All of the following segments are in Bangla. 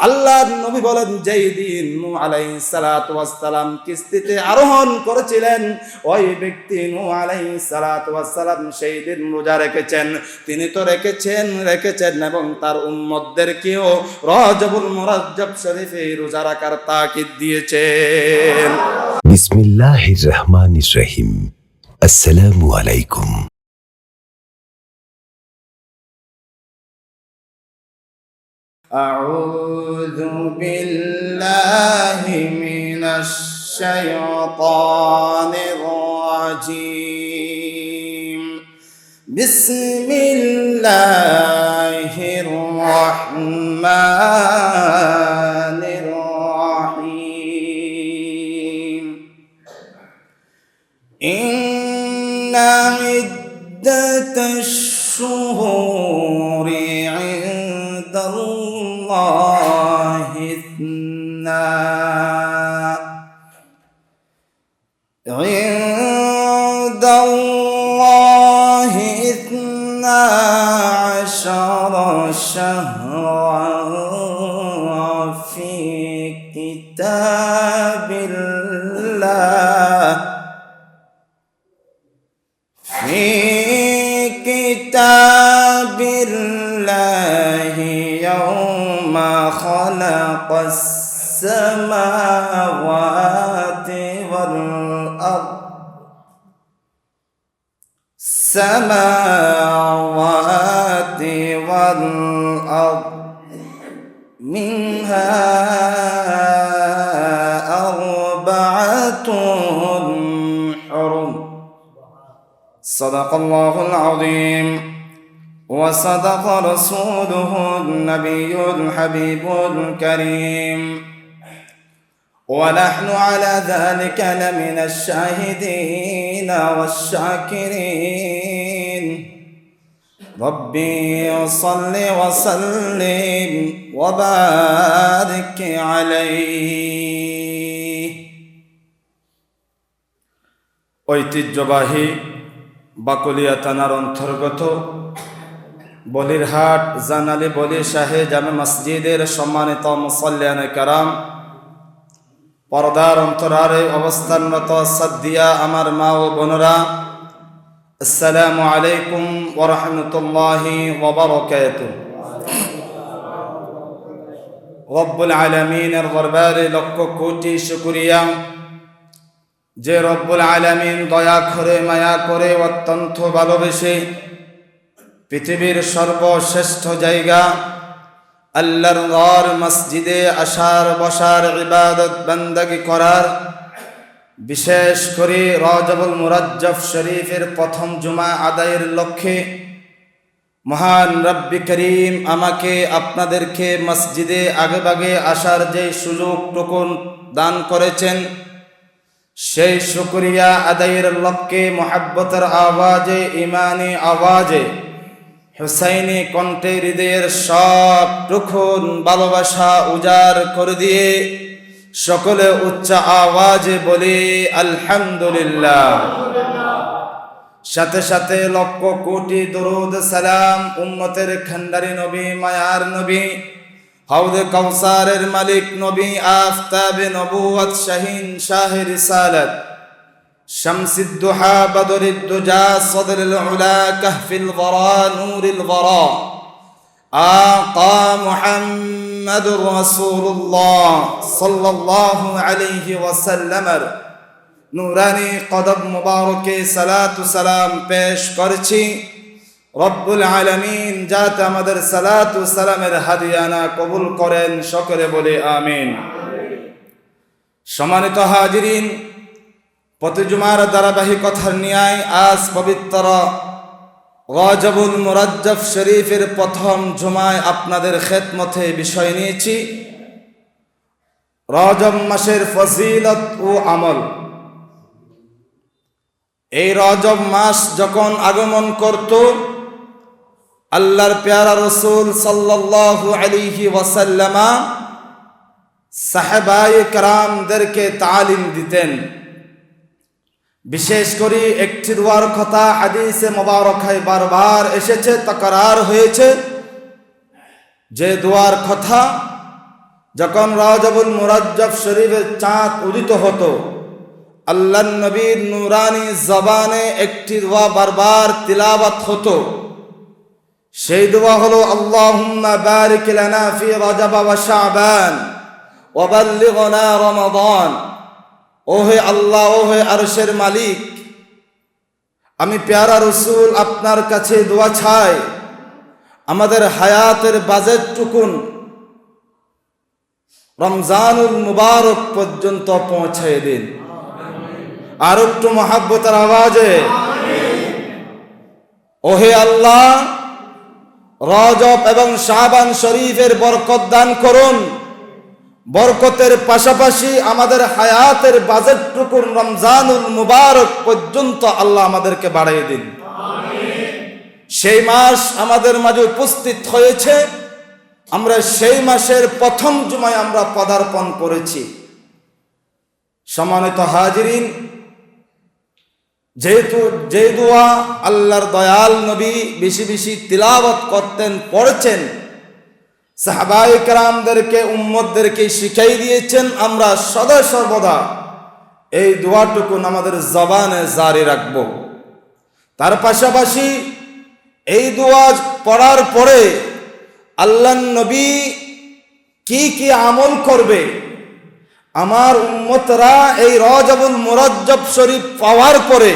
আল্লাহর নবী বলেন, যেই দিন নূহ আলাইহিস সালাতু ওয়াস সালাম কিস্তিতে আরোহণ করেছিলেন, ওই ব্যক্তি নূহ আলাইহিস সালাতু ওয়াস সালাম সেই দিন রোজা রেখেছেন। তিনি তো রেখেছেন এবং তার উম্মতদেরকেও রজবুল মুরাজ্জব শরীফে রোজা রাখার তাকিদ দিয়েছেন। বিসমিল্লাহির রহমানির রহিম। আসসালামু আলাইকুম। আউযু বিল্লাহি মিনাশ শাইতানির রাজীম। বিসমিল্লাহির রহমানির রহিম। ইন্না ইদ্দাতাশ শুহুরি ইনদাল্লাহি ইসনা আশারা শাহরান ফি কিতাবিল্লাহ ইয়াউমা খালাকাস সামাওয়াতি ওয়াল আরদ মিনহা আরবাআতুন হুরুম। সাদাকাল্লাহুল আযীম ওয়া সাদাকা রাসূলুহুন নাবিয়্যুল হাবিবুল কারীম ওয়া নাহনু আলা যালিকা লামিনাশ শাহিদিনা ওয়াশ শাকিরিন। রব্বি সাল্লি ওয়া সাল্লিম ওয়া বারিক আলাইহি। ঐতিহ্যবাহী বাকলিয়া থানার অন্তর্গত বলিরহাট জানালি বলি শাহে জামে মসজিদের সম্মানিত মুসল্লিয়ানে কেরাম, পর্দার অন্তরালে অবস্থানরত সাদ্দিয়া আমার মা ও বোনেরা, আসসালামু আলাইকুম ওয়া রাহমাতুল্লাহি ওয়া বারাকাতুহু। রব্বুল আলামিনের দরবারে লক্ষ কোটি শুকরিয়া, যে রব্বুল আলামিন দয়া করে মায়া করে অত্যন্ত ভালোবেসে পৃথিবীর সর্বশ্রেষ্ঠ জায়গা আল্লাহর ঘর মসজিদে আসার বসার ইবাদত বান্দাগি করার, বিশেষ করে রজবুল মুরাজ্জব শরীফের প্রথম জুমা আদায়ের লক্ষ্যে মহান রব্বি করিম আমাকে আপনাদেরকে মসজিদে আগেভাগে আসার যে সুযোগটুকু দান করেছেন, সেই শুকরিয়া আদায়ের লক্ষ্যে মোহাব্বতের আওয়াজে, ইমানি আওয়াজে, হুসাইনি কণ্ঠে হৃদয়ের সব টুকুন ভালোবাসা উজাড় করে দিয়ে সকলে উচ্চ আওয়াজে বলি আলহামদুলিল্লাহ। সাথে সাথে লক্ষ কোটি দরুদ সালাম উম্মতের খান্ডারি নবী, মায়ার নবী, হাউদে কাউসারের মালিক নবী, আফতাবে নবুয়ত, শাহিন শাহে রিসালাত, শামসিদ দুহা, বদরিদ দুজা, সদরুল উলা, কাহফিল ওয়ারা, নূরুল ওয়ারা, আকা মুহাম্মাদুর রাসূলুল্লাহ সাল্লাল্লাহু আলাইহি ওয়াসাল্লামের নূরানি কদম মুবারকে সালাতু সালাম পেশ করছি। রব্বুল আলামিন যাতে আমাদের সালাতু সালামের হাদিয়ানা কবুল করেন, সকলে বলে আমিন। সম্মানিত হাজিরিন, প্রতি জুমার ধারাবাহিকতার ন্যায় আজ পবিত্র রজবুল মুরাজ্জব শরীফের প্রথম জুমায় আপনাদের খেদমতে বিষয় নিয়েছি রজব মাসের ফজিলত ও আমল। এই রজব মাস যখন আগমন করত, আল্লাহর প্যারা রাসূল সাল্লাল্লাহু আলাইহি ওয়াসাল্লাম সাহাবায়ে কেরামদেরকে তালিম দিতেন। বিশেষ করে একটি দোয়ার কথা হাদিসে মুবারকায় বারবার এসেছে, তাকরার হয়েছে, যে দোয়ার কথা যখন রজবুল মুরাজ্জব শরীফের চাঁদ উদিত হতো, আল্লাহর নবীর নূরানি জবানে একটি দোয়া বারবার তিলাওয়াত হতো। সেই দোয়া হলো, আল্লাহুম্মা বারিক লানা ফি রজব ওয়া শাবান ওয়া বাল্লিগনা রমাদান। ওহে আল্লাহ, ওহে আরশের মালিক, আমি প্যারা রসুল আপনার কাছে দোয়া চাই, আমাদের হায়াতের বাজেট টুকুন রমজানুল মুবারক পর্যন্ত পৌঁছায় দিন। আর একটু মহাব্বতের আওয়াজে ওহে আল্লাহ, রজব এবং শাবান শরীফের বরকত দান করুন। বরকতের পাশাপাশি আমাদের হায়াতের বাজেট টুকুন রমজানুল মুবারক পর্যন্ত আল্লাহ আমাদেরকে বাড়িয়ে দিন। সেই মাস আমাদের মাঝে উপস্থিত হয়েছে, আমরা সেই মাসের প্রথম জুমায় আমরা পদার্পণ করেছি। সম্মানিত হাজিরিন, যেহেতু যে দোয়া আল্লাহর দয়াল নবী বেশি বেশি তিলাওয়াত করতেন, পড়েছেন, সাহাবায়ে কেরামদেরকে উম্মতদেরকে শিখাই দিয়েছেন, আমরা সদা সর্বদা এই দোয়াটুকুন আমাদের জবানে জারি রাখব। তার পাশাপাশি এই দোয়া পড়ার পরে আল্লাহর নবী কি কি আমল করবে, আমার উম্মতরা এই রজবুল মুরাজ্জব শরীফ পাওয়ার পরে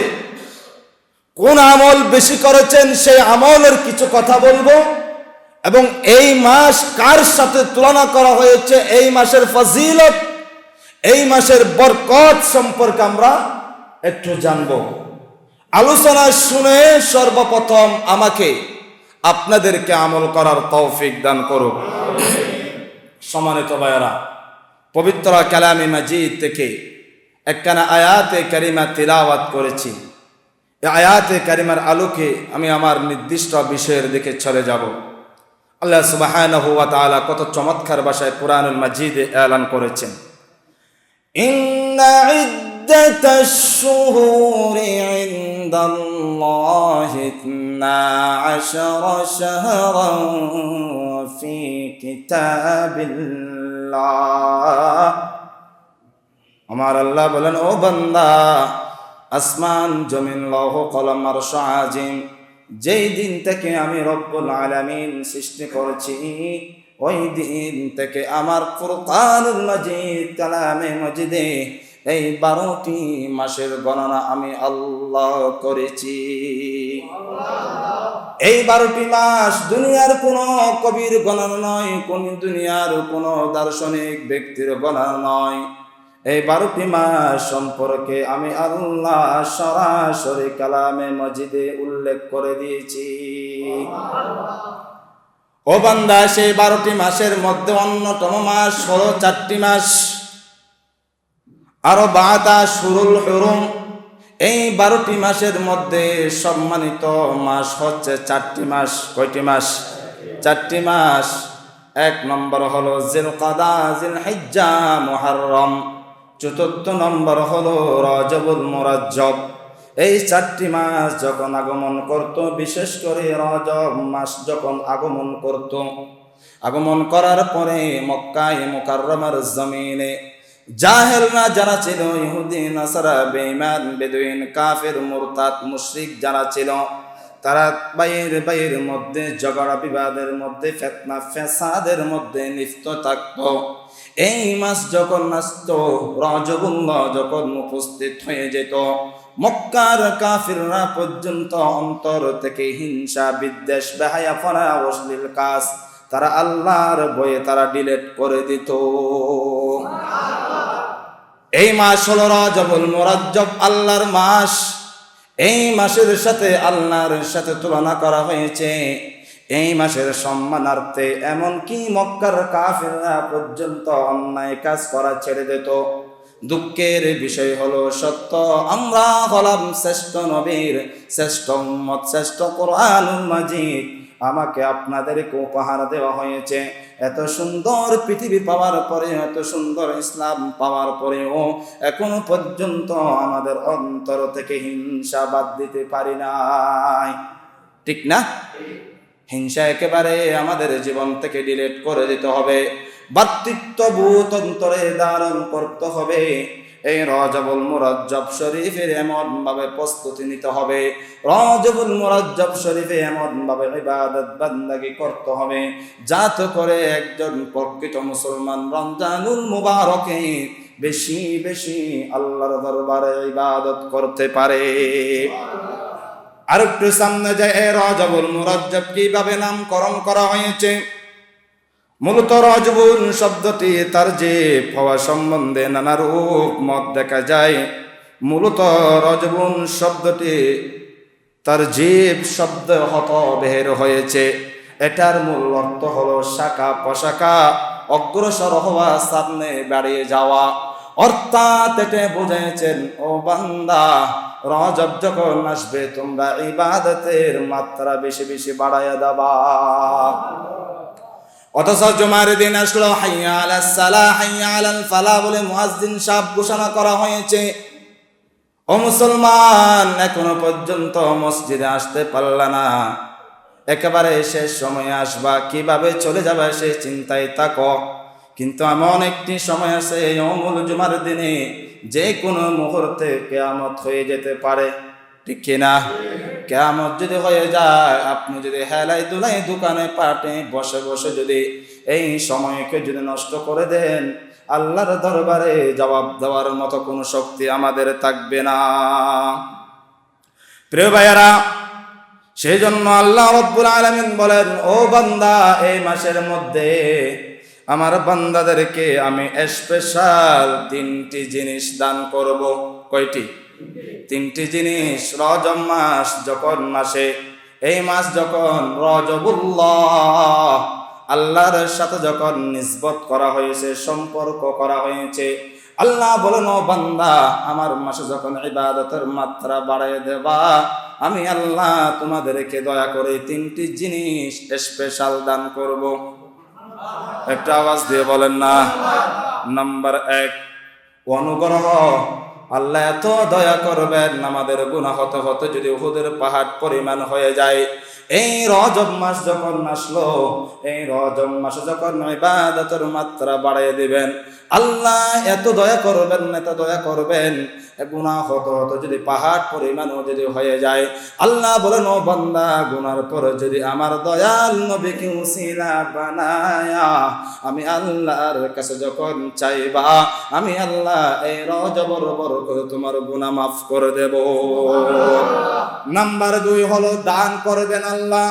কোন আমল বেশি করেছেন সেই আমলের কিছু কথা বলবো, এবং এই মাস কার সাথে তুলনা করা হয়েছে, এই মাসের ফজিলত, এই মাসের বরকত সম্পর্কে আমরা একটু জানব। আলোচনা শুনে সর্বপ্রথম আমাকে আপনাদেরকে আমল করার তৌফিক দান করুক। সম্মানিত ভাইয়েরা, পবিত্র কালামে মাজিদ থেকে একখানা আয়াতে কারিমা তিলাওয়াত করেছি। এই আয়াতে কারিমার আলোকে আমি আমার নির্দিষ্ট বিষয়ের দিকে চলে যাব। আল্লাহ সুবহানাহু ওয়া তাআলা কত চমৎকার ভাষায় কুরআনুল মাজিদে এলান করেছেন, ইন্না ইদ্দাতাশ শুহুরি ইনদাল্লাহি 12 শাহরান ফি কিতাবিল্লাহ। আমার আল্লাহ বলেন, ও বান্দা, আসমান জমিন লৌহ কলম আরশ আজিম যেই দিন থেকে আমি রব্বুল আলামিন সৃষ্টি করেছি, ওই দিন থেকে আমার ফুরকানুল মাজিদ কালামে মাজিদে এই 12টি মাসের গণনা আমি আল্লাহ করেছি। এই 12টি মাস দুনিয়ার কোনো কবির গণনা নয়, কোন দুনিয়ার কোনো দার্শনিক ব্যক্তির গণনা নয়। এই 12টি মাস সম্পর্কে আমি আল্লাহ সরাসরি কালামে মাজিদে উল্লেখ করে দিয়েছি। ও বান্দা, সেই 12টি মাসের মধ্যে অন্যতম মাস হলো 4টি মাস, আরো বাতা শুরুল হুরুম। এই 12টি মাসের মধ্যে সম্মানিত মাস হচ্ছে 4টি মাস। কয়টি মাস? 4টি মাস। 1 নম্বর হলো জিলকাদা, জিলহিজ্জা, মুহররম। 4র্থ নম্বর হলো রজবুল মুরাজ্জব। এই 4টি মাস যখন আগমন করত, বিশেষ করে রজব মাস যখন আগমন করত, আগমন করার পরে মক্কায় মুকাররমার জমিনে জাহেলরা যারা ছিল, ইহুদি নাসারা, বেঈমান, বেদুইন, কাফের, মুরতাদ, মুশরিক যারা ছিল, তারা বাইরের মধ্যে ঝগড়া বিবাদের মধ্যে, ফিতনা ফ্যাসাদের মধ্যে লিপ্ত থাকত। এই মাস যখন আসতো, রজবুল্লাহ যখন উপস্থিত হয়ে যেত, মক্কার কাফিররা পর্যন্ত অন্তর থেকে হিংসা, বিদ্বেষ, বেহায়াপনা, অশ্লীল কাজ তারা আল্লাহর ভয়ে তারা ডিলিট করে দিত। এই মাস হলো রজবুল মুরাজ্জব, আল্লাহর মাস। এই মাসের সাথে আল্লাহর সাথে তুলনা করা হয়েছে। এই মাসের সম্মানার্থে এমনকি মক্কার কাফিররা পর্যন্ত অন্যায় কাজ করা ছেড়ে দিত। দুঃখের বিষয় হলো সত্য, আমরা হলাম শ্রেষ্ঠ নবীর, শ্রেষ্ঠ উম্মত, শ্রেষ্ঠ কোরআনুল মাজিদ আমাকে আপনাদেরকে উপহার দেওয়া হয়েছে। এত সুন্দর পৃথিবী পাওয়ার পরে, এত সুন্দর ইসলাম পাওয়ার পরেও এখনো পর্যন্ত আমাদের অন্তর থেকে হিংসা বাদ দিতে পারি নাই। ঠিক না? হিংসা একেবারে আমাদের জীবন থেকে ডিলিট করে দিতে হবে। ভ্রাতৃত্ববোধ অন্তরে ধারণ করতে হবে। এই রজবুল মুরজ্জব শরীফের এমন ভাবে প্রস্তুতি নিতে হবে, রজবুল মুরজ্জব শরীফে এমন ভাবে ইবাদত বান্দাগি করতে হবে, যাতে করে একজন প্রকৃত মুসলমান রমজানুল মুবারকে বেশি বেশি আল্লাহর দরবারে ইবাদত করতে পারে। আর একটু সামনে যায়, রজবুল মুরজ্জব কিভাবে নামকরণ করা হয়েছে। মূলত রজবুল শব্দটি তার যে হওয়া সম্বন্ধে নানা রূপ মত দেখা যায়। মূলত রজবুল শব্দটি তার জীব শব্দ হত বের হয়েছে। এটার মূল অর্থ হলো শাখা প্রশাখা, অগ্রসর হওয়া, সামনে বাড়িয়ে যাওয়া। অর্থাৎ এটা বুঝাইছেন, ও বান্দা, রজব যখন আসবে তোমরা ইবাদতের মাত্রা বেশি বেশি বাড়াইয়া দাবা। অথচ জুমার দিন আসলো, হাইয়া আলাস সালাহ হাইয়া আলাল ফালাহ বলে মুয়াজ্জিন সাহেব ঘোষণা করা হয়েছে। ও মুসলমান, এখনো পর্যন্ত মসজিদে আসতে পারলা না, একেবারে শেষ সময়ে আসবা, কিভাবে চলে যাবে সে চিন্তায় থাকো। কিন্তু এমন একটি সময় আছে ইয়াউমুল জুমার দিনে, যে কোনো মুহূর্তে কিয়ামত হয়ে যেতে পারে, ঠিক কিনা? কিয়ামত যদি হয়ে যায়, আপনি যদি হেলাই দুলাই দোকানে পাটে বসে বসে যদি এই সময়কে যদি নষ্ট করে দেন, আল্লাহর দরবারে জবাব দেওয়ার মতো কোনো শক্তি আমাদের থাকবে না। প্রিয় ভাইয়ারা, সেই জন্য আল্লাহ রাব্বুল আলামিন বলেন, ও বান্দা, এই মাসের মধ্যে আমার বান্দাদেরকে আমি স্পেশাল 3টি জিনিস দান করব। কয়টি? 3টি জিনিস। রজব মাস যখন আসে, এই মাস যখন রজবুল্লাহ, আল্লাহর সাথে যখন নিসবত করা হয়েছে, সম্পর্ক করা হয়েছে, আল্লাহ বলেন, ও বান্দা, আমার মাসে যখন ইবাদতের মাত্রা বাড়ায় দেবা, আমি আল্লাহ তোমাদেরকে দয়া করে 3টি জিনিস স্পেশাল দান করব। একটা আওয়াজ দিয়ে বলেন না। নাম্বার 1, অনুগ্রহ। আল্লাহ এত দয়া করবেন, আমাদের গুনাহ হতে হতে যদি উহুদের পাহাড় পরিমাণ হয়ে যায়, এই রজব মাস যখন আসলো, এই রজব মাসে যখন ইবাদতের মাত্রা বাড়িয়ে দিবেন, আল্লাহ এত দয়া করবেন, এত দয়া করবেন, গুনাহ হতে হতে যদি পাহাড় পরিমাণও যদি হয়ে যায়, আল্লাহ বলেন, ও বান্দা, গুনার পরে যদি আমার দয়াল নবীকে উসিলা বানায়া আমি আল্লাহর কাছে যখন চাইবা, আমি আল্লাহ এই রজবের বরকতে তোমার গুনাহ মাফ করে দেব। নাম্বার 2 হলো দান করবেন। আল্লাহ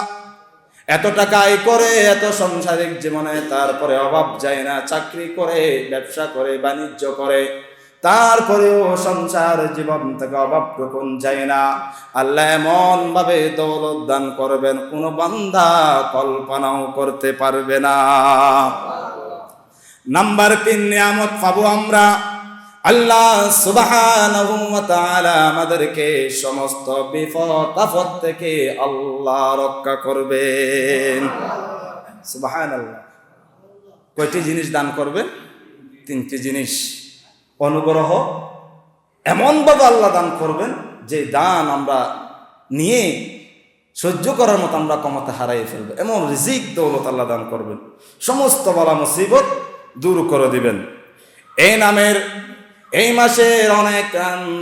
এত টাকা আয় করে, এত সংসারিক জীবনে তারপরে অভাব যায় না, চাকরি করে, ব্যবসা করে, বাণিজ্য করে, তারপরেও সংসার জীবন থেকে অভাব টুকুন যায় না। আল্লাহ এমন ভাবে দৌলত দান করবেন, কোন বান্দা কল্পনাও করতে পারবে না। নাম্বার 3 নিয়ামত পাবো আমরা। আল্লাহ সুবহানাহু ওয়া তাআলা আমাদেরকে সমস্ত বিপদ আপদ থেকে আল্লাহ রক্ষা করবেন। সুবহানাল্লাহ। কয়টি জিনিস দান করবেন? 3টি জিনিস। অনুগ্রহ, এমনভাবে আল্লাহ দান করবেন যে দান আমরা নিয়ে সহ্য করার মতো আমরা ক্ষমতা হারাই ফেলবো, এমন রিজিক দৌলত আল্লাহ দান করবেন, সমস্ত বালা মুসিবত দূর করে দিবেন। এই মাসের অনেক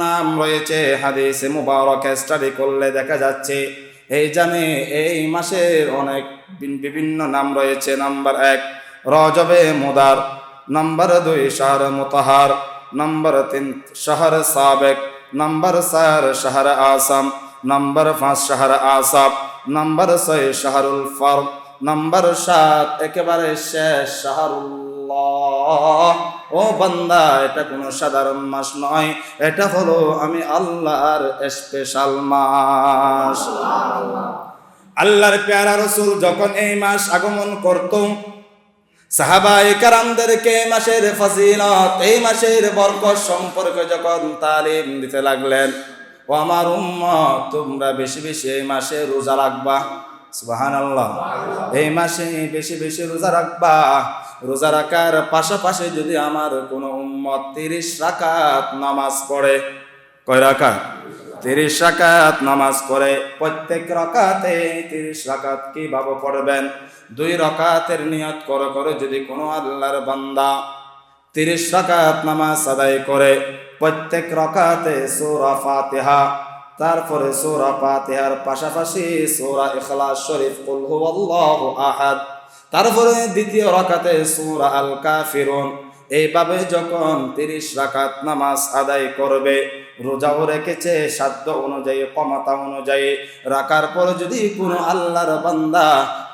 নাম রয়েছে, হাদিসে মুবারক স্টাডি করলে দেখা যাচ্ছে এই মাসের অনেক বিভিন্ন নাম রয়েছে। নাম্বার 1 রজবে মুদার, নাম্বার 2 শাহর মুতাহার, নাম্বার 3 শাহর সাবেক, নাম্বার 4 শাহর আসাম, নাম্বার 5 শাহর আসাব, নাম্বার 6 শাহরুল ফারদ, নাম্বার 7 একেবারে শেষ শাহরুল্লাহ। ও বান্দা, এটা কোনো সাধারণ মাস নয়, এটা হলো আমি আল্লাহর স্পেশাল মাস। আল্লাহর প্যারা রাসূল যখন এই মাস আগমন করত, সাহাবায়ে কেরামদেরকে এই মাসের ফজিলত, এই মাসের বরকত সম্পর্কে যখন তালিম দিতে লাগলেন, ও আমার উম্মত, তোমরা বেশি বেশি এই মাসে রোজা রাখবা। সুবহানাল্লাহ। এই মাসে বেশি বেশি রোজা রাখবা। রোজা রাখার পাশাপাশি যদি আমার কোনো উম্মত 30 রাকাত নামাজ পড়ে, কয় রাকাত? 30 রাকাত নামাজ পড়ে প্রত্যেক রাকাতে 30 রাকাত কিভাবে পড়বেন? 2 রাকাতের নিয়ত করে যদি কোনো আল্লাহর বান্দা 30 রাকাত নামাজ আদায় করে প্রত্যেক রাকাতে সূরা ফাতিহা, তারপরে সূরা ফাতিহার পাশাপাশি সূরা ইখলাস শরীফ কুল হুয়াল্লাহু আহাদ, তারপরে দ্বিতীয় রাকাতে সূরা আল কাফিরুন, এইভাবে যখন 30 রাকাত নামাজ আদায় করবে, রোজাও রেখেছে সাধ্য অনুযায়ী ক্ষমতা অনুযায়ী, রাখার পর যদি কোনো আল্লাহর বান্দা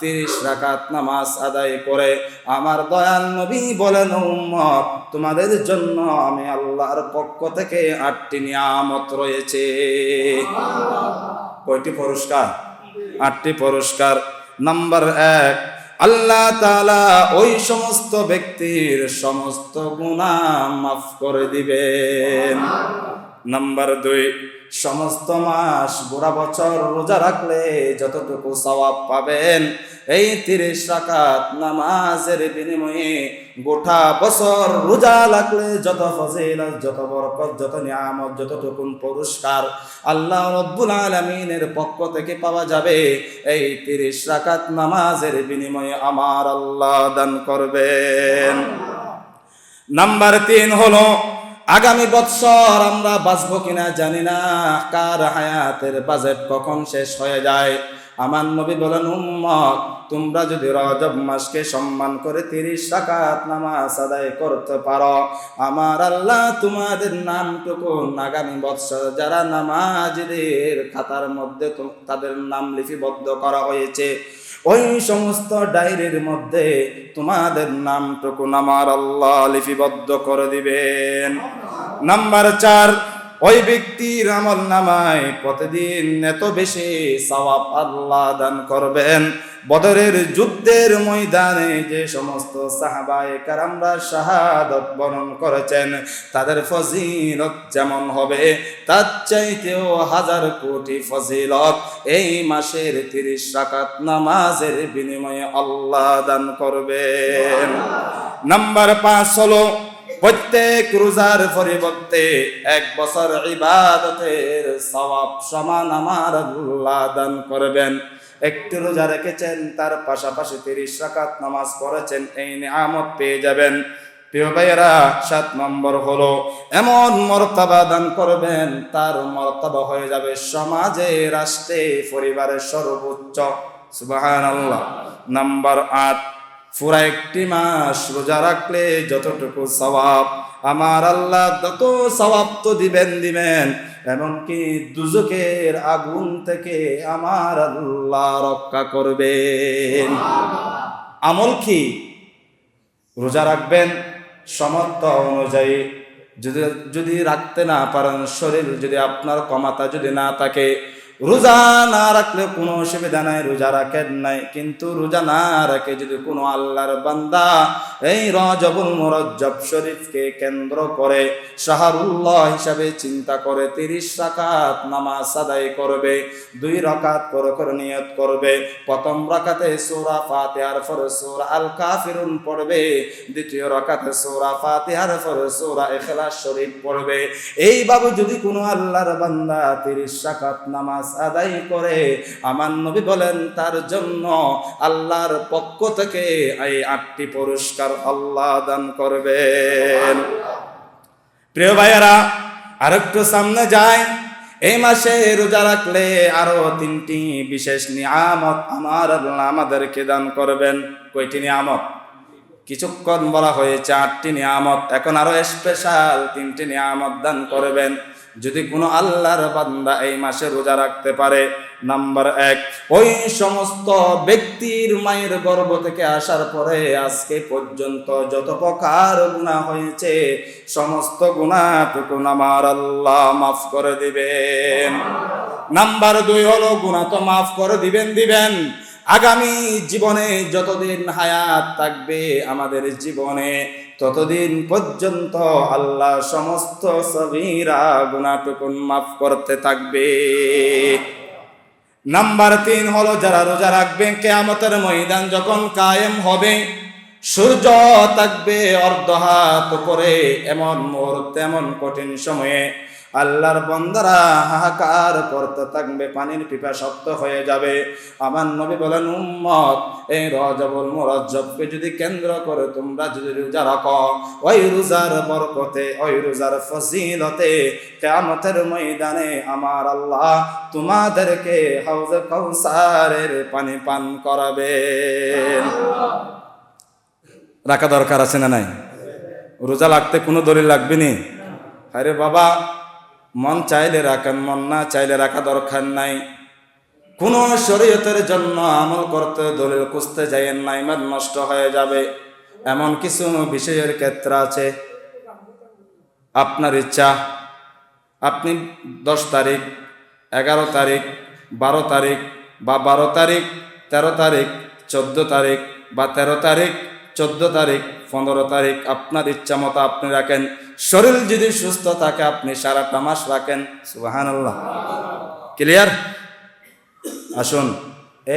30 রাকাত নামাজ আদায় করে, আমার দয়াল নবী বলেন, উম্মত তোমাদের জন্য আমি আল্লাহর পক্ষ থেকে 8টি নিয়ামত রয়েছে। কয়টি পুরস্কার? 8টি পুরস্কার। নাম্বার 1, আল্লাহ তাআলা ওই সমস্ত ব্যক্তির সমস্ত গুনাহ মাফ করে দিবেন। নাম্বার 2, সমস্ত মাস পুরা বছর রোজা রাখলে যতটুকু সওয়াব পাবেন, এই 30 রাকাত নামাজের বিনিময়ে গোটা বছর রোজা রাখলে যত ফজিলত, যত বরকত, যত নিয়ামত, যতটুকু পুরস্কার আল্লাহ রাব্বুল আলামিনের পক্ষ থেকে পাওয়া যাবে, এই 30 রাকাত নামাজের বিনিময়ে আমার আল্লাহ দান করবেন। নাম্বার 3 হলো, আগামী বছর আমরা বাঁচবো কিনা জানি না, কার হায়াতের বাজেট কখন শেষ হয়ে যায়। আমার নবী বলেন, উম্মত তোমরা যদি রজব মাসকে সম্মান করে 30 রাকাত নামাজ আদায় করতে পারো, আমার আল্লাহ তোমাদের নামটুকু আগামী বছর যারা নামাজীদের খাতার মধ্যে তাদের নাম লিপিবদ্ধ করা হয়েছে, ওই সমস্ত ডায়েরির মধ্যে তোমাদের নামটুকু আমার আল্লাহ লিপিবদ্ধ করে দিবেন। নাম্বার 4, ওই ব্যক্তির আমল নামায় প্রতিদিন এত বেশি সওয়াব আল্লাহ দান করবেন, বদরের যুদ্ধের ময়দানে যে সমস্ত সাহাবায়ে কেরামরা শাহাদাত বরণ করেছেন, তাদের ফজিলত যেমন হবে তার চাইতেও 1000 কোটি ফজিলত এই মাসের 30 রাকাত নামাজের বিনিময়ে আল্লাহ দান করবেন। নাম্বার 5 হলো, প্রত্যেক রোজার পরিবর্তে 1 বছর ইবাদতের সওয়াব সমান আমার আল্লাহ দান করবেন। একটি রোজা রেখেছেন, তার পাশাপাশি 30 রাকাত নামাজ পড়েছেন, এই নিয়ামত পেয়ে যাবেন। প্রিয় ভাইয়েরা, 7 নম্বর হলো, এমন মর্তবা দান করবেন, তার মর্তবা হয়ে যাবে সমাজে, রাষ্ট্রে, পরিবারের সর্বোচ্চ। সুবহানাল্লাহ। নাম্বার 8, পুরা একটি মাস রোজা রাখলে যতটুকু সওয়াব, আমার আল্লাহ তত সওয়াব তো দিবেন, এমনকি দুজকের আগুন থেকে আমার আল্লাহ রক্ষা করবেন। আমল কি? রোজা রাখবেন সমর্থ অনুযায়ী, যদি রাখতে না পারেন, শরীর যদি আপনার ক্ষমতা যদি না থাকে, রোজা না রাখলে কোনো অসুবিধা নাই, রোজা রাখেন নাই। কিন্তু রোজা না রাখে যদি কোনো আল্লাহর বান্দা এই রজবুল মুরজ্জব শরীফকে কেন্দ্র করে শাহরুল্লাহ হিসাবে চিন্তা করে 30 রাকাত নামাজ আদায় করবে, 2 রাকাত করে নিয়ত করবে, প্রথম রাকাতে সূরা ফাতিহার পরে সূরা আল কাফিরুন পড়বে, দ্বিতীয় রাকাতে সূরা ফাতিহার পরে সূরা ইখলাস শরীফ পড়বে। এইভাবে যদি কোনো আল্লাহর বান্দা 30 রাকাত নামাজ আদায় করে, আমার নবী বলেন তার জন্য আল্লাহর পক্ষ থেকে এই 8টি পুরস্কার আল্লাহ দান করবেন। প্রিয় ভাইয়েরা, আরেকটু সামনে যাই। এই মাসে রোজা রাখলে আরো 3টি বিশেষ নিয়ামত আমার আল্লাহ আমাদেরকে দান করবেন। কয়টি নিয়ামত? কিছুক্ষণ বলা হয়েছে 8টি নিয়ামত, এখন আরো স্পেশাল 3টি নিয়ামত দান করবেন যদি কোনো আল্লাহর বান্দা এই মাসে রোজা রাখতে পারে। নাম্বার 1, ওই সমস্ত ব্যক্তির মায়ের গর্ভ থেকে আসার পরে আজকে পর্যন্ত যত প্রকার গুনাহ হয়েছে, সমস্ত গুনাহটুকু আমার আল্লাহ মাফ করে দিবেন। নাম্বার 2 হলো, গুনাহ তো মাফ করে দিবেন, আগামী জীবনে যতদিন হায়াত থাকবে আমাদের জীবনে, ততদিন পর্যন্ত আল্লাহ সমস্ত সগীরা গুনাহটুকু মাফ করতে থাকবে। নাম্বার 3 হলো, যারা রোজা রাখবে কিয়ামতের ময়দান যখন কায়েম হবে, সূর্য থাকবে অর্ধ হাত উপরে, এমন মুহূর্তে, এমন কঠিন সময়ে আল্লাহর বান্দারা হাহাকার করতে থাকবে, পানির পিপাসার্ত হয়ে যাবে। আমার নবী বলেন, উম্মত এই রজবুল মুরজ্জবকে যদি কেন্দ্র করে তোমরা যদি রোজা রাখো, ওই রোজার বরকতে, ওই রোজার ফজিলতে কিয়ামতের ময়দানে আমার আল্লাহ তোমাদেরকে হাউজে কাউসারের পানি পান করাবেন। রাখা দরকার আছে না নাই? রোজা লাগতে কোনো দলিল লাগবে নি? আরে বাবা, মন চাইলে রাখেন, মন না চাইলে রাখা দরকার নাই। কোন শরীয়তের জন্য আমল করতে দলিল খুঁজতে যাইয়েন না, ইমান নষ্ট হয়ে যাবে। এমন কিছু বিষয়ের ক্ষেত্রে আছে আপনার ইচ্ছা, আপনি 10 তারিখ, 11 তারিখ, 12 তারিখ বা 12 তারিখ, 13 তারিখ, 14 তারিখ বা 13 তারিখ, 14 তারিখ, 15 তারিখ আপনার ইচ্ছা মতো আপনি রাখেন। শরীর যদি সুস্থ থাকে আপনি সারাটা মাস রাখেন। সুবহানাল্লাহ। ক্লিয়ার? আসুন,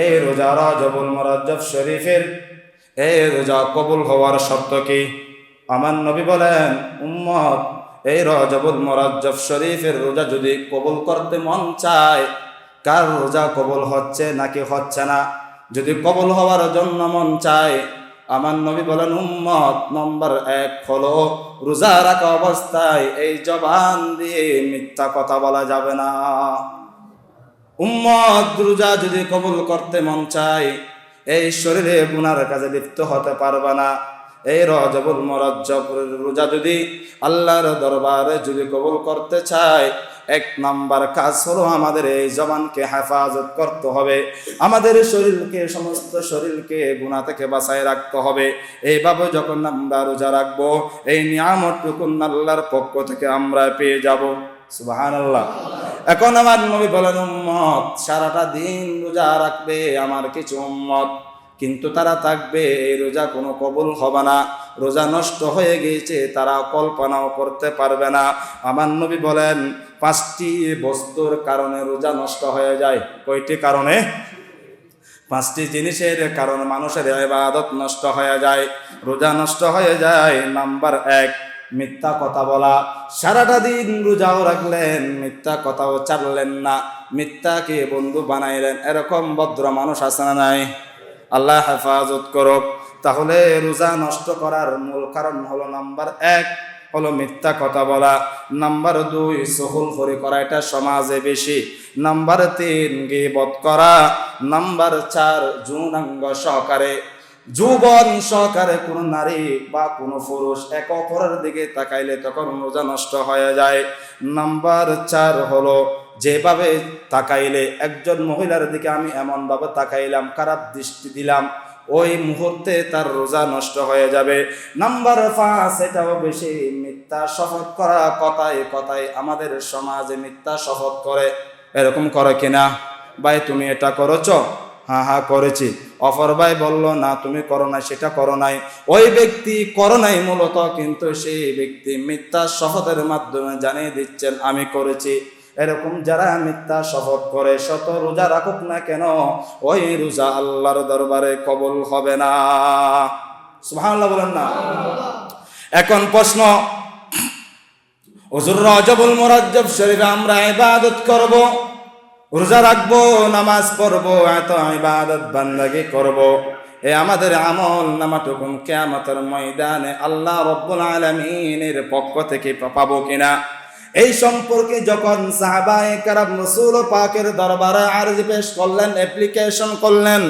এই রোজা রজবুল মুরজ্জব শরীফের এই রোজা কবুল হওয়ার শর্ত কি? আমার নবী বলেন, উম্মত এই রজবুল মুরজ্জব শরীফের রোজা যদি কবুল করতে মন চায়, কার রোজা কবুল হচ্ছে নাকি হচ্ছে না, যদি কবুল হওয়ার জন্য মন চায়, আমার নবী বলেন, উম্মত নম্বর 1 হলো রোজা রাখা অবস্থায় এই জবান দিয়ে মিথ্যা কথা বলা যাবে না। উম্মত রোজা যদি কবুল করতে মন চায়, এই শরীরে গুনার কাজে লিপ্ত হতে পারবে না। এই রজবুল মুরজ্জব রোজা যদি আল্লাহর দরবারে যদি কবুল করতে চায়, 1 নাম্বার কাজ হলো আমাদের এই জবানকে হেফাজত করতে হবে, আমাদের শরীরকে, সমস্ত শরীরকে গুনাহ থেকে বাঁচায় রাখতে হবে। এইভাবে যখন আমরা রোজা রাখবো, এই নিয়ামতটুকু আল্লাহর পক্ষ থেকে আমরা পেয়ে যাব। সুবহানাল্লাহ। এখন আমার নবী বলেন, উম্মত সারাটা দিন রোজা রাখবে আমার কিছু উম্মত, কিন্তু তারা থাকবে এই রোজা কোনো কবুল হবে না, রোজা নষ্ট হয়ে গিয়েছে, তারা কল্পনাও করতে পারবে না। আমার নবী বলেন 5টি বস্তুর কারণে রোজা নষ্ট হয়ে যায়। কয়টি কারণে? 5টি জিনিসের কারণে মানুষের ইবাদত নষ্ট হয়ে যায়, রোজা নষ্ট হয়ে যায়। নাম্বার 1, মিথ্যা কথা বলা। সারাটা দিন রোজাও রাখলেন, মিথ্যা কথাও ছাড়লেন না, মিথ্যাকে বন্ধু বানাইলেন, এরকম ভদ্র মানুষ আছে না নাই? আল্লাহ হেফাজত করুক। তাহলে রোজা নষ্ট করার মূল কারণ হলো নাম্বার 1 হলো মিথ্যা কথা বলা, নাম্বার 2 সুহুলখুরি করা, এটা সমাজে বেশি, নাম্বার 3 গীবত করা, নাম্বার 4 যৌনাঙ্গ সহকারে, যৌবন সহকারে কোনো নারী বা কোনো পুরুষ এক অপরের দিকে তাকাইলে তখন রোজা নষ্ট হয়ে যায়। নাম্বার 4 হলো যেভাবে তাকাইলে, একজন মহিলার দিকে আমি এমনভাবে তাকাইলাম, খারাপ দৃষ্টি দিলাম, ওই মুহূর্তে তার রোজা নষ্ট হয়ে যাবে। নাম্বার 5, এটাও বেশি, মিথ্যা শপথ করা, কথায় কথায় আমাদের সমাজে মিথ্যা শপথ করে। এরকম করে কিনা? ভাই তুমি এটা করেছ? হ্যাঁ করেছি। অপর ভাই বলল না তুমি করো নাই, সেটা করো নাই। ওই ব্যক্তি করো নাই মূলত, কিন্তু সেই ব্যক্তি মিথ্যা শপথের মাধ্যমে জানিয়ে দিচ্ছেন আমি করেছি। এরকম যারা মিথ্যা শপথ করে, শত রোজা রাখুক না কেন, ওই রোজা আল্লাহর দরবারে কবুল হবে না। সুবহানাল্লাহ বলেন না? এখন প্রশ্ন, হুজুর রজবুল মুরজ্জব শরীফে আমরা ইবাদত করব, রোজা রাখবো, নামাজ পড়বো, এত ইবাদত বান্দাগি করব, এ আমাদের আমল নামাটুকুন কিয়ামতের ময়দানে আল্লাহ রাব্বুল আলামিনের পক্ষ থেকে পাবো কিনা? এই সম্পর্কে যখন সাহাবায়ে কেরাম রাসূল পাকের দরবারে আরজি পেশ করলেন, অ্যাপ্লিকেশন করলেন,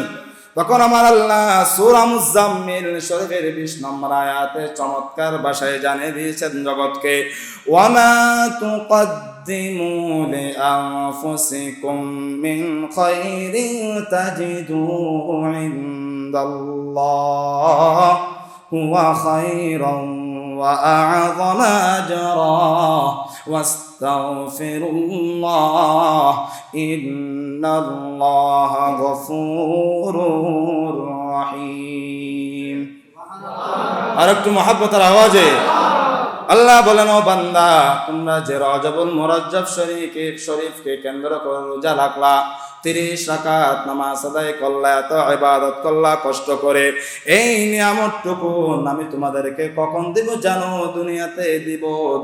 তখন আমার আল্লাহ সূরা মুজাম্মিল শরীফের 20 নম্বর আয়াতে চমৎকার ভাষায় জানিয়ে দিয়েছেন জগৎকে, ওয়ামা তুকদ্দিমু লিআনফুসিকুম মিন খায়রিন তাজিদুহু ইনদাল্লাহ হুয়া খায়রান ওয়া আ'যামা আজরা ওয়াস্তাগফিরুল্লাহ ইন্নাল্লাহা গফুরুর রহিম। আর একটু মহব্বতের আওয়াজে আল্লাহ বলেন, ও বান্দা তোমরা যে রজবুল মুরজ্জব শরীফকে কেন্দ্র করে রোজা রাখলা, 30 রাকাত নামাজ আদায় করলা, এত ইবাদত করলা কষ্ট করে, এই নিয়ামতটুকু আমি তোমাদেরকে কখন দিব জানো? দুনিয়াতে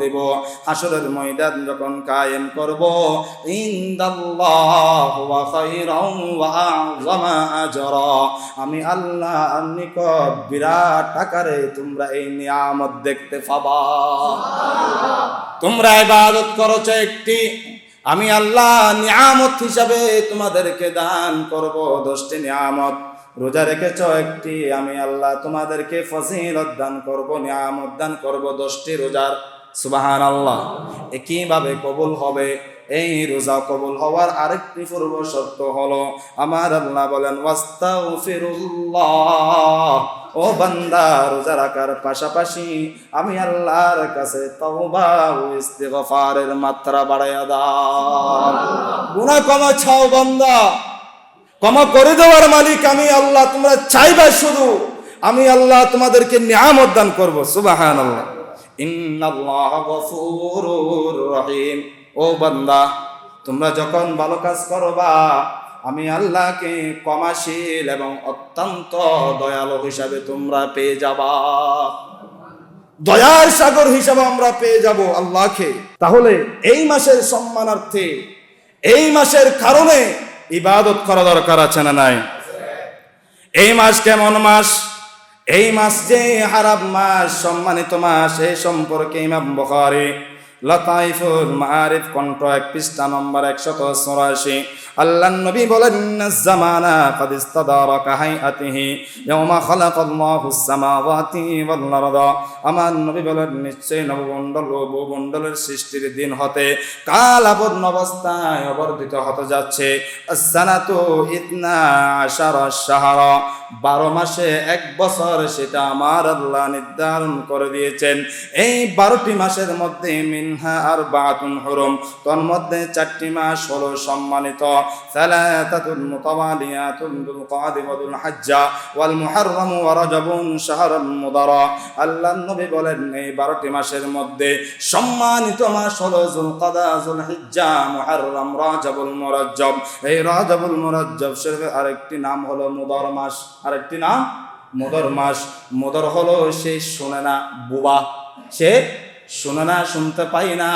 দিব হাসরের ময়দান যখন কায়েম করব, ইনদাল্লাহ ওয়া খায়রান ওয়া আযমা আজরা, আমি আল্লাহর নিকট বিরাট আকারে তোমরা এই নিয়ামত দেখতে পাবা। তোমরা ইবাদত করেছো একটি, আমি আল্লাহ নিয়ামত হিসাবে তোমাদেরকে দান করব 10টি নিয়ামত। রোজা রেখেছো একটি, আমি আল্লাহ তোমাদেরকে ফজিলত দান করব, নিয়ামত দান করব 10টি রোজার। সুবহানাল্লাহ। একইভাবে কবুল হবে। এই রোজা কবুল হওয়ার আরেকটি পূর্ব শর্ত হলো, আমার আল্লাহ বলেন ওয়াস্তাগফিরুল্লাহ, ও বান্দা রোজা রাখার পাশাপাশি আমি আল্লাহর কাছে তওবা ও ইস্তিগফারের মাত্রা বাড়ায়া দাও। গুনাহ ক্ষমা চাও বান্দা, ক্ষমা করে দেওয়ার মালিক আমি আল্লাহ। তোমরা চাইবা শুধু, আমি আল্লাহ তোমাদেরকে নিয়ামত দান করব। সুবহানাল্লাহ। ইন্নাল্লাহা গফুরুর রহিম। ও বান্দা, তোমরা যখন ভালো কাজ করবা, আমি আল্লাহকে ক্ষমাশীল এবং অত্যন্ত দয়ালু হিসাবে তোমরা পেয়ে যাবা। দয়ার সাগর হিসাবে আমরা পেয়ে যাব আল্লাহকে। তাহলে এই মাসের সম্মানার্থে, এই মাসের কারণে ইবাদত করা দরকার আছে না নাই? এই মাস কেমন মাস? এই মাস যে হারাম মাস, সম্মানিত মাস, এই সম্পর্কে ইমাম বুখারী লতাইফুল মাআরিফ কণ্ঠ 1 পৃষ্ঠা নম্বর 184 আল্লাহর নবী বলেন, জামানা ক্বাদ ইস্তাদারা কাহাইআতিহি ইয়াওমা খালাকাল্লাহুস সামাওয়াতি ওয়াল আরদা। আমার নবী বলেন, নিশ্চয়ই নবমণ্ডল ও ভূমণ্ডলের সৃষ্টির দিন হতে কাল আবর্ণ অবস্থায় অবর্ধিত হতে যাচ্ছে। as-sanatu 12 শাহরা, 12 মাসে 1 বছর, সেটা আমার আল্লাহ নির্ধারণ করে দিয়েছেন। এই 12টি মাসের মধ্যে মিনহা আরবাতুন হুরুম, তন্মধ্যে 4টি মাস হলো সম্মানিত। সালাতাতুন মুতাওয়ালিয়াতুন যুল কাদা ওয়া যুল হজ্জা ওয়াল মুহররম ওয়া রাজাবুন শাহরুন মুদারা। আল্লাহর নবী বলেন, এই 12টি মাসের মধ্যে সম্মানিত মাস হলো যুল কাদা, যুল হিজ্জা, মুহররম, রাজাবুল মুরাজ্জব। এই রাজাবুল মুরাজ্জব শরীফের আরেকটি নাম হলো মুদর মাস। আরেকটি নাম মুদর মাস। মুদর হলো সে শুনে না, বুবা, সে শুনে না, শুনতে পাই না।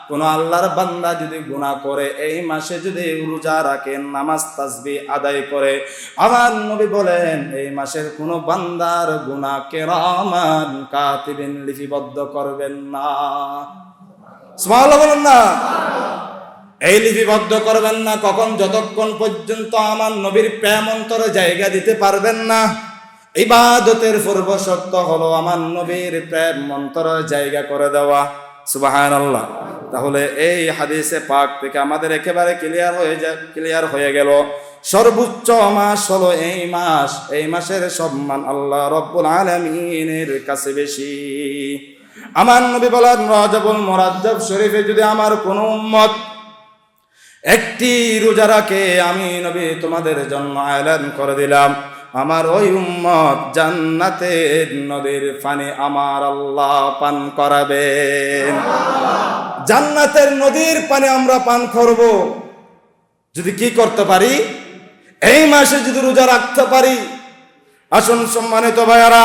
কোন আল্লাহর বান্দা যদি গুনাহ করে, এই মাসে যদি রোজা রাখে, নামাজ তাসবিহ আদায় করে, আমার নবী বলেন, এই মাসের কোন বান্দার গুনাহ কিরামান কাতিবিন লিপিবদ্ধ করবেন না। সুবহানাল্লাহ বলেন না? এই লিপিবদ্ধ করবেন না কখন? যতক্ষণ পর্যন্ত আমার নবীর প্রেম অন্তরে জায়গা দিতে পারবেন না। ইবাদতের পূর্ব শর্ত হলো আমার নবীর প্রেম অন্তরে জায়গা করে দেওয়া। সুবহানাল্লাহ। তাহলে এই হাদিসে পাক থেকে আমাদের একেবারে ক্লিয়ার হয়ে গেল, সর্বোচ্চ মাস হলো এই মাস। এই মাসের সম্মান আল্লাহ রব্বুল আলামিনের কাছে বেশি। আমার নবী বলেন, রাজাবুল মুরাজ্জব শরীফে যদি আমার কোন উম্মত একটি রোজা রাখে, আমি নবী তোমাদের জন্য এলান করে দিলাম, আমার ওই উম্মত জান্নাতের নদীর পানি আমার আল্লাহ পান করাবেন। জান্নাতের নদীর পানি আমরা পান করব যদি কি করতে পারি? এই মাসে যদি রোজা রাখতে পারি। আসুন সম্মানিত ভাইয়ারা,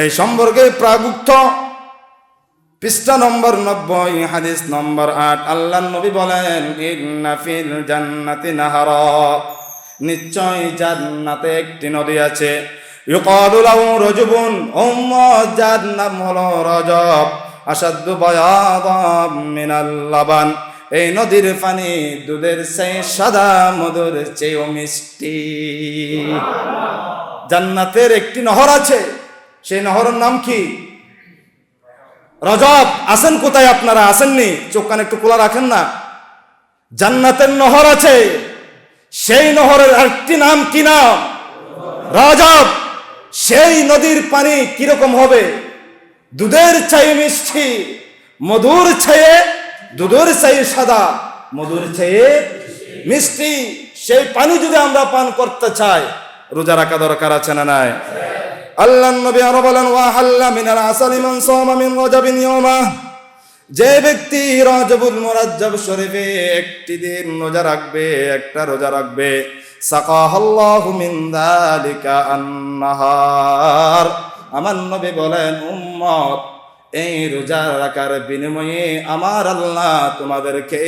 এই সম্পর্কে প্রাগুক্ত পৃষ্ঠা নম্বর 90, হাদিস নম্বর 8, আল্লাহর নবী বলেন, ইন্না ফিল জান্নাতি নাহারা, নিশ্চয় জান্নাতে একটি নদী আছে, ইউকাদু লাহু রাজবুন, যার নাম হলো রজব, আসাদ্দু বায়াদাম মিনাল লাবান, এই নদীর পানি দুধের চেয়ে সাদা, মধুর চেয়েও মিষ্টি। জান্নাতের একটি নহর আছে, সেই নহরের নাম কি? রজব। আছেন কোথায় আপনারা? আসেননি? চোখ কান একটু খোলা রাখেন না। জান্নাতের নহর আছে, সেই নহরের আরেকটি নাম কি নাম? রজব। সেই নদীর পানি কিরকম হবে? দুধের চেয়ে মিষ্টি, মধুর চেয়ে, দুধের চেয়ে সাদা, মধুর চেয়ে মিষ্টি। সেই পানি যদি আমরা পান করতে চাই, রোজা রাখা দরকার আছে না নাই? আল্লাহর নবী আরো বলেন, ওয়া হাল্লা মিনাল আসালি মান সামা মিন রাজাবিন ইয়াওমা, যে ব্যক্তি রজবুল মুরাজ্জব শরীফে একটি দিন রোজা রাখবে, একটা রোজা রাখবে, সাকাহাল্লাহু মিন যালিকা আন-নাহার। আমার নবী বলেন, উম্মত, এই রোজা রাখার বিনিময়ে আমার আল্লাহ তোমাদেরকে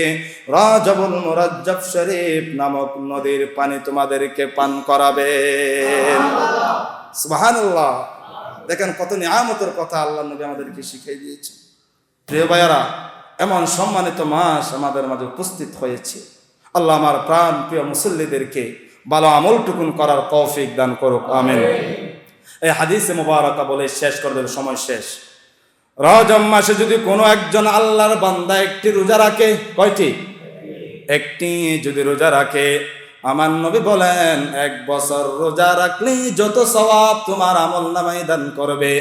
রজবুল মুরাজ্জব শরীফ নামক নদীর পানি তোমাদেরকে পান করাবেন। সুবহানাল্লাহ। দেখেন কত নিয়ামতের কথা আল্লাহ নবী আমাদেরকে শিখিয়ে দিয়েছেন। প্রিয় ভাইয়ারা, এমন সম্মানিত মাস আমাদের মাঝে উপস্থিত হয়েছে। আল্লাহ আমার প্রাণ প্রিয় মুসল্লিদেরকে ভালো আমলটুকুন করার তৌফিক দান করুক, আমিন। এই হাদিসে মুবারাকা বলে শেষ করে দেব, সময় শেষ। রজব মাসে যদি কোনো একজন আল্লাহর বান্দা একটি রোজা রাখে, কয়টি? একটি যদি রোজা রাখে, আমার নবী বলেন 1 বছর রোজা রাখলে যত সওয়াব তোমার আমল নামায় দান করবে,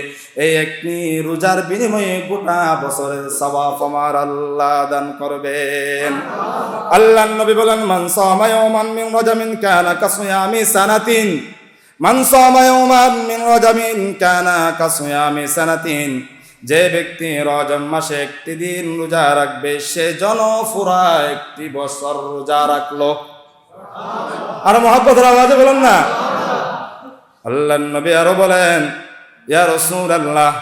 এই একটি রোজার বিনিময়ে গোটা বছরের সওয়াব আমার আল্লাহ দান করবেন। আল্লাহর নবী বলেন, মান সামা ইয়াওমান মিন রাজামিন কানা কাসিয়ামি সানাতিন, মান সামা ইয়াওমান মিন রাজামিন কানা কাসিয়ামি সানাতিন। যে ব্যক্তি রজব মাসে একটি দিন রোজা রাখবে, সে যেন পুরা একটি বছর রোজা রাখলো। আর মহব্বতের আওয়াজে বলেন না। আল্লাহর নবী আরো বলেন, ইয়া রাসূলুল্লাহ,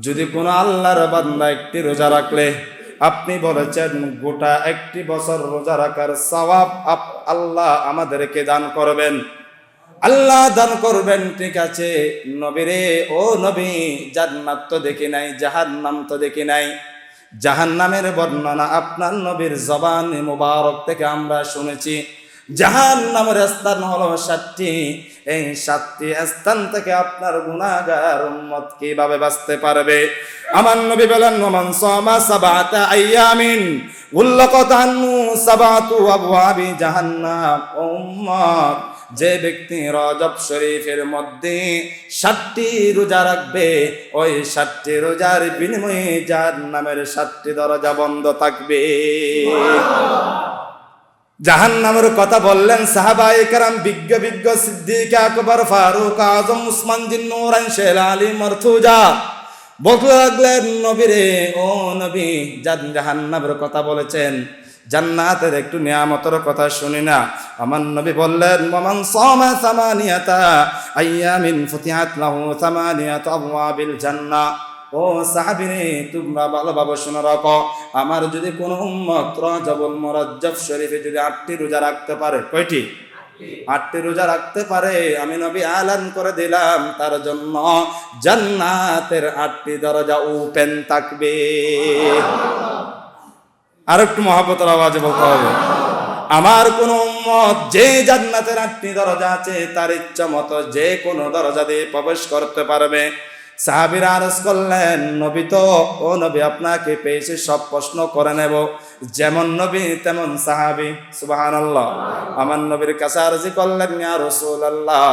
যদি কোনো আল্লাহর বান্দা একটি রোজা রাখলে, আপনি বলেছেন গোটা একটি বছর রোজা রাখার সওয়াব আল্লাহ আমাদেরকে দান করবেন। আল্লাহ দান করবেন, ঠিক আছে নবীরে, ও নবী, জান্নাত তো দেখি নাই, জাহান্নাম তো দেখি নাই। জাহান্নামের বর্ণনা আপনার নবীর জবানে মুবারক থেকে আমরা শুনেছি। জাহান্নামের স্থান হলো 7টি। এই 7টি স্থান থেকে আপনার গুনাহগার উম্মত কিভাবে বাঁচতে পারবে? আমার নবী বলেন, ওমান সামা সাবআতা আইয়ামিন গুল্লাকাত আনহু সাবআতু আবওয়াবি জাহান্নাম। উম্মত, যে ব্যক্তি রজব শরীফের মধ্যে 7টি রোজা রাখবে, ওই 7টি রোজার বিনিময়ে জাহান্নামের 7টি দরজা বন্ধ থাকবে। জাহান্নামের কথা বললেন সাহাবায়ে কেরাম, বিজ্ঞ বিজ্ঞ সিদ্দিক আকবর, ফারুক আজম, উসমান জিন নূরান, শের আলী মারতুজা বলতে লাগলেন, নবীরে, ও নবী, জাহান্নামের কথা বলেছেন, জান্নাতের একটু নিয়ামতের কথা শুনি না। আমার নবী বললেন, ওমান সামা সামানিয়াতা আইয়ামিন ফুতিহাত লাহু সামানিয়াতু আবওয়াবিল জান্নাহ। ও সাহাবীরে, তোমরা ভালোভাবে শুনে রাখো, আমার যদি কোনো উম্মত রজবুল মুরাজ্জব শরীফে যদি 8টি রোজা রাখতে পারে, কয়টি? 8টি রোজা রাখতে পারে, আমি নবী আলান করে দিলাম তার জন্য জান্নাতের 8টি দরজা ওপেন থাকবে। আর একটু মহব্বতের আওয়াজে বলতে হবে, আমার কোন উম্মত যে জান্নাতের 8টি দরজা আছে, তার ইচ্ছা মতো যে কোনো দরজা দিয়ে প্রবেশ করতে পারবে। সাহাবীরা আরজ করলেন, নবী তো, ও নবী, আপনাকে পেয়েছে সব প্রশ্ন করে নেব, যেমন নবী তেমন সাহাবী। সুবহানাল্লাহ। আমার নবীর কাছে আরজি করলেন, ইয়া রাসূলুল্লাহ,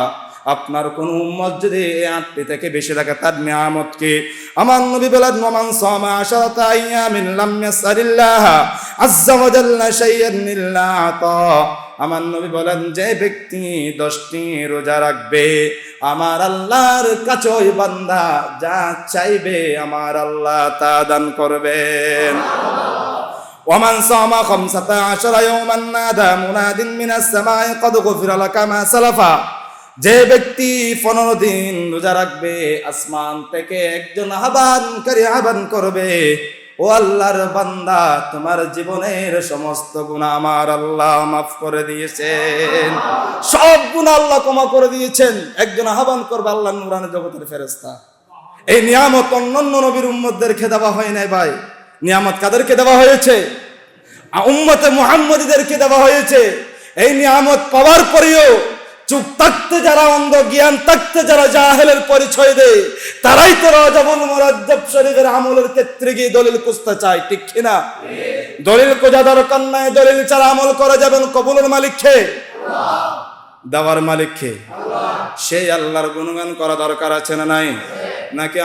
আপনার কোন উম্মত যদি এই 8টি থেকে বেশি থাকে, তার নিয়ামত কি? আমার নবী বলেন, ওমান সামা আশরাতা আইয়ামিন লাম ইয়াসআলিল্লাহ আযজা ওয়া জাল্লা শাইআন ইল্লা আতা। আমার নবী বলেন, যে ব্যক্তি 10টি রোজা রাখবে, আমার আল্লাহর কাছে ওই বান্দা যা চাইবে আমার আল্লাহ তা দান করবেন। ওমান সামা 15 ইয়াওমান নাদা মুনাদিন মিনাস সামাই ক্বাদ গুফিরা লাকা মা সালাফা। যে ব্যক্তি 15 দিন রোজা রাখবে, আসমান থেকে একজন আহ্বানকারী আহ্বান করবে, ও আল্লাহর বান্দা, তোমার জীবনের সমস্ত গুনাহ আমার আল্লাহ মাফ করে দিয়েছেন, সব গুনাহ আল্লাহ ক্ষমা করে দিয়েছেন। একজন আহ্বান করবে, আল্লাহর নূরানি জগতের ফেরেশতা। এই নিয়ামত অন্যান্য নবীর উম্মতদেরকে দেওয়া হয় নাই ভাই। নিয়ামত কাদেরকে দেওয়া হয়েছে? উম্মতে মুহাম্মদীদেরকে দেওয়া হয়েছে। এই নিয়ামত পাওয়ার পরেও চুপ থাকতে যারা, অন্ধ জ্ঞান থাকতে যারা জাহেলের পরিচয় দেয়, তারাই তো রজবুল মুরাজ্জব শরীফের আমলের ক্ষেত্রে গিয়ে দলিল খুঁজতে চায়, ঠিক কিনা? দলিল খোঁজা দরকার নাই, দলিল ছাড়া আমল করা যাবেন। কবুলের মালিক কে? দেওয়ার মালিক কে? সেই আল্লাহর গুণগান করা দরকার আছে না নাই? নাকি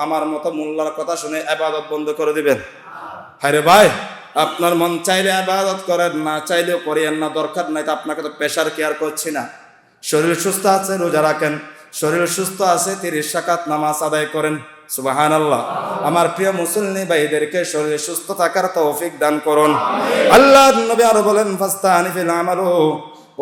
আমার মতো মোল্লার কথা শুনে ইবাদত বন্ধ করে দিবেন? আরে ভাই, আপনার মন চাইলে ইবাদত করেন, না চাইলেও করেন না, দরকার নাই। তো আপনাকে তো প্রেশার কেয়ার করছি না। শরীর সুস্থ আছে রোজা রাখেন, শরীর সুস্থ আছে 30 রাকাত নামাজ আদায় করেন। সুবহানাল্লাহ। আমার প্রিয় মুসলিম ভাইদেরকে শরীরে সুস্থ থাকার তৌফিক দান করুন। আল্লাহর নবী আরো বলেন ফাস্তানিফিল আমালু,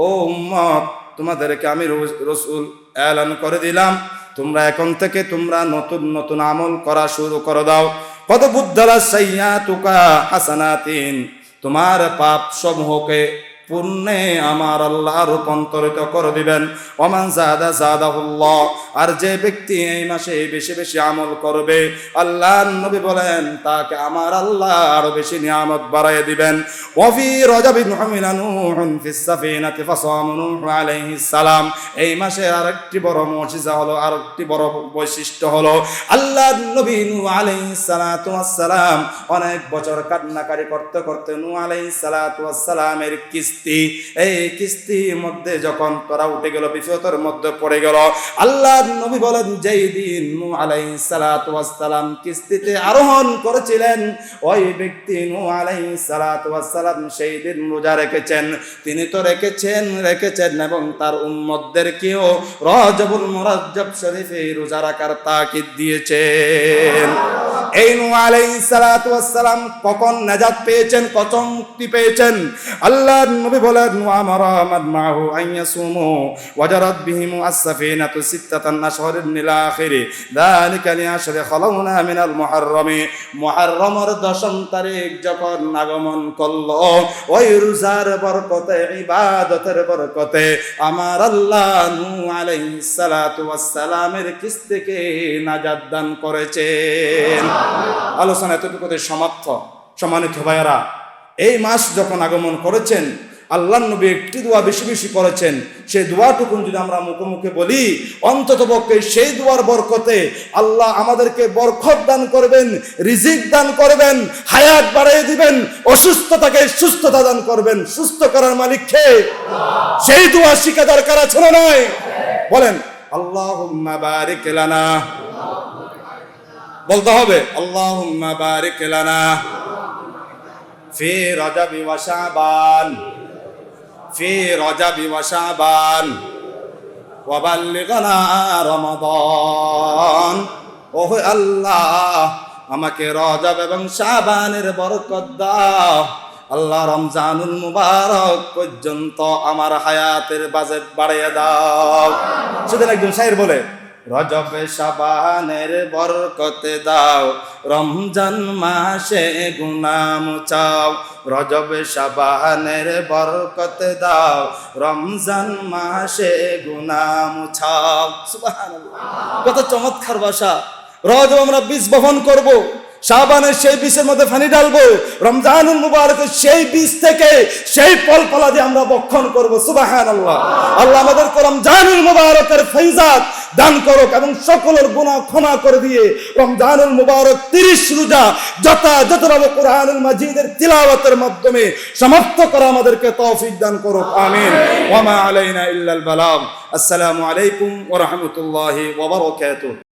ও উম্মত তোমাদেরকে আমি রাসূল এলান করে দিলাম, তোমরা এখন থেকে তোমরা নতুন নতুন আমল করা শুরু করে দাও। কদ বুদ্দালা সাইয়াতুকা হাসানাতিন, তোমার পাপ সমূহকে পুণ্যে আমার আল্লাহ রূপান্তরিত করে দিবেন। ওমান যাদা যাদাহুল্লাহ, আর যে ব্যক্তি এই মাসে বেশি বেশি আমল করবে আল্লাহর নবী বলেন তাকে আমার আল্লাহ আরো বেশি নিয়ামত বাড়ায় দিবেন। ওয়াফি রজবিন হুমিলা নূহুন ফিস সাফিনাতি ফাসামা নূহু আলাইহিস সালাম, এই মাসে আরেকটি বড় মুজিজা হলো, আরেকটি বড় বৈশিষ্ট্য হলো আল্লাহর নবী নূহ আলাইহিস সালাতু ওয়াস সালাম অনেক বছর কান্নাকারি করতে করতে নূহ আলাইহিস সালাতু ওয়াস সালামের এই কিস্তির মধ্যে যখন তারা উঠে গেল, বিপদের মধ্যে পড়ে গেল, আল্লাহর নবী বলেন যেই দিন নূহ আলাইহিস সালাতু ওয়াস সালাম কিস্তিতে আরোহণ করেছিলেন, ওই ব্যক্তি নূহ আলাইহিস সালাতু ওয়াস সালাম সেই দিন রোজা রেখেছেন। তিনি তো রেখেছেন এবং তার উম্মতদেরকেও রজবুল মুরাজ্জব শরীফে রোজা রাখার তাকিদ দিয়েছেন। এই নূহ আলাইহিস সালাতু ওয়াস সালাম কখন নাজাত পেয়েছেন, কখন মুক্তি পেয়েছেন? আল্লাহর নবী বলেন ওয়া আমারা মাদমাহু আইয়াসুমু ওয়াজারাত বিহিম as-সাফিনাতু সিত্তাতান আশহুরিন ইলা আখিরি যালিকা লিআশরি খালাউনা মিনাল মুহাররমি, মুহাররমের 10 তারিখ যখন আগমন করলো, ওই রোজার বরকতে, ইবাদতের বরকতে আমার আল্লাহ নূহ আলাইহিস সালাতু ওয়াস সালামের কিস্তিকে নাজাত দান করেছেন। আলোচনা এতটুকুতে সমাপ্ত। সম্মানিত ভাইয়েরা, এই মাস যখন আগমন করেছেন আল্লাহর নবী একটি দোয়া বেশি বেশি করেছেন। সেই দোয়াটুকু যদি আমরা মুখে মুখে বলি, অন্ততপক্ষে সেই দোয়ার বরকতে আল্লাহ আমাদেরকে বরকত দান করবেন, রিজিক দান করবেন, হায়াত বাড়িয়ে দিবেন, অসুস্থতাকে সুস্থতা দান করবেন। সুস্থ করার মালিক কে? সেই দোয়া শিখা দরকার আছে না নয়? বলেন আল্লাহুম্মা বারিক লানা, বলতে হবে আল্লাহুম্মা বারিক লানা ফি রজবি ওয়া শাবান, ফি রজবি ওয়া শাবান ওয়া বাল্লিগনা রমাদান। ও আল্লাহ, আমাকে রজব এবং শাবানের বরকত দাও। আল্লাহ রমজানুল মুবারক পর্যন্ত আমার হায়াতের বাজেট বাড়িয়ে দাও। সেদিন একজন শায়ের বলে, রজব শাবানের বরকতে দাও, রমজান মাসে গুনাহ মুছাও। রজব শাবানের বরকতে দাও, রমজান মাসে গুনাহ মুছাও। সুবহানাল্লাহ, কত চমৎকার ভাষা। রজব আমরা বীজ বপন করব, শাবানের সেই বীজের মধ্যে পানি ঢালবো, রমজানুল মুবারকের সেই বীজ থেকে সেই ফলফলা দিয়ে আমরা বক্ষণ করব। সুবহানাল্লাহ। আল্লাহ আমাদেরকে রমজানুল মুবারকের ফয়জাত দান করুক এবং সকলের গুনাহ ক্ষমা করে দিয়ে রমজানুল মুবারক 30 রোজা যথাযথভাবে কোরআনুল মাজিদের তিলাওয়াতের মাধ্যমে সমাপ্ত করা আমাদেরকে তৌফিক দান করুক। আমিন। ওয়া মা আলাইনা ইল্লাল বালাগ। আসসালামু আলাইকুম ওয়া রাহমাতুল্লাহি ওয়া বারাকাতুহু।